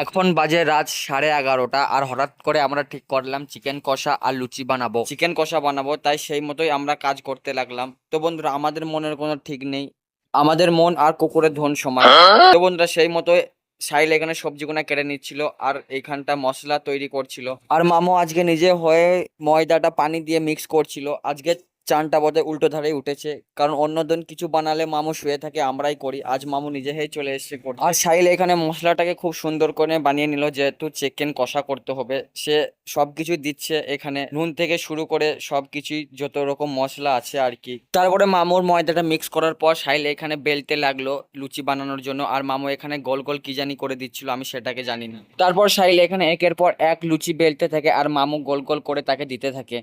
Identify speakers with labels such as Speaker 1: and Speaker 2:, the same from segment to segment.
Speaker 1: এখন বাজে রাত 11:30 আর হঠাৎ করে আমরা ঠিক করলাম চিকেন কষা আর লুচি বানাবো, চিকেন কষা বানাবো। তাই সেই মতোই আমরা কাজ করতে লাগলাম। তো বন্ধুরা, আমাদের মনের কোনো ঠিক নেই, আমাদের মন আর কুকুরের ধন সমান। তো বন্ধুরা, সেই মতোই সাইল এখানে সবজিগুলো কেটে নিচ্ছিল আর এইখানটা মশলা তৈরি করছিল। আর মামু আজকে নিজে হয়ে ময়দাটা পানি দিয়ে মিক্স করছিল। আজকে চানটা বোধহয় উল্টো ধারেই উঠেছে, কারণ অন্যদিন কিছু বানালে মামু শুয়ে থাকে, আমরাই করি। আজ মামু নিজে হয়ে চলে এসেছে করতে। আর সাহিল এখানে মশলাটাকে খুব সুন্দর করে বানিয়ে নিল, যেহেতু চিকেন কষা করতে হবে। সে সবকিছু দিচ্ছে এখানে, নুন থেকে শুরু করে সবকিছুই, যত রকম মশলা আছে আর কি। তারপরে মামুর ময়দাটা মিক্স করার পর সাহিল এখানে বেলতে লাগলো লুচি বানানোর জন্য। আর মামু এখানে গোল গোল কি জানি করে দিচ্ছিল, আমি সেটাকে জানি না। তারপর সাহিল এখানে একের পর এক লুচি বেলতে থাকে আর মামু গোল গোল করে তাকে দিতে থাকে।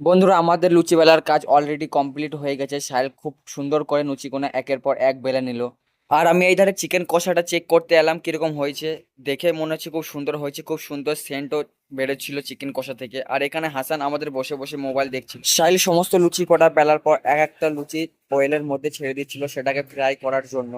Speaker 1: বন্ধুরা, আমাদের লুচি বেলার কাজ অলরেডি কমপ্লিট হয়ে গেছে। সাহেল খুব সুন্দর করে লুচিগুলো একের পর এক বেলে নিল। আর আমি এই ধারে চিকেন কষাটা চেক করতে এলাম কিরকম হয়েছে। দেখে মনে হচ্ছে খুব সুন্দর হয়েছে, খুব সুন্দর সেন্টও বেরোচ্ছিল চিকেন কষা থেকে। আর এখানে হাসান আমাদের বসে বসে মোবাইল দেখছিল। সাহিল সমস্ত লুচি কটা বেলার পর এক একটা লুচি অয়েলের মধ্যে ছেড়ে দিচ্ছিল সেটাকে ফ্রাই করার জন্য।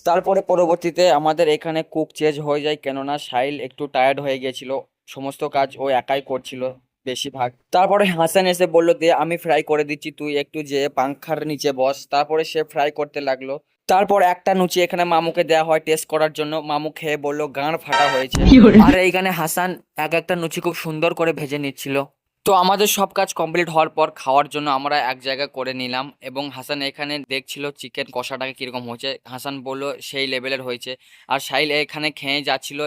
Speaker 1: তারপরে পরবর্তীতে আমাদের এখানে কুক চেঞ্জ হয়ে যায়, কেননা সাহিল একটু টায়ার্ড হয়ে গেছিল। সমস্ত কাজ ও একাই করছিল বেশিরভাগ। তারপরে হাসান এসে বলল, দে আমি ফ্রাই করে দিচ্ছি, তুই একটু যে পাংখার নিচে বস। তারপরে সে ফ্রাই করতে লাগলো। তারপর একটা লুচি এখানে মামুকে দেওয়া হয় টেস্ট করার জন্য। মামু খেয়ে বলল গাঁড় ফাটা হয়েছে। আর এইখানে হাসান এক একটা লুচি খুব সুন্দর করে ভেজে নিচ্ছিল। তো আমাদের সব কাজ কমপ্লিট হওয়ার পর খাওয়ার জন্য আমরা এক জায়গায় করে নিলাম, এবং হাসান এখানে দেখছিল চিকেন কষাটাকে কিরকম হয়েছে। হাসান বলল সেই লেভেলের হয়েছে। আর সাহিল এখানে খেয়ে যাচ্ছিল,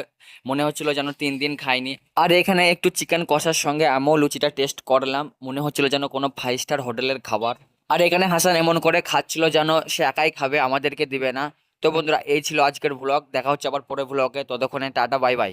Speaker 1: মনে হচ্ছিল যেন 3 দিন খাইনি। আর এখানে একটু চিকেন কষার সঙ্গে আমিও লুচিটা টেস্ট করলাম, মনে হচ্ছিল যেন কোনো 5 স্টার হোটেলের খাবার। আর এখানে হাসান এমন করে খাচ্ছিল যেন সে একাই খাবে, আমাদেরকে দিবে না। তো বন্ধুরা, এই ছিল আজকের ব্লগ। দেখা হচ্ছে আবার পরে ব্লগে, ততক্ষণে টাটা, বাই বাই।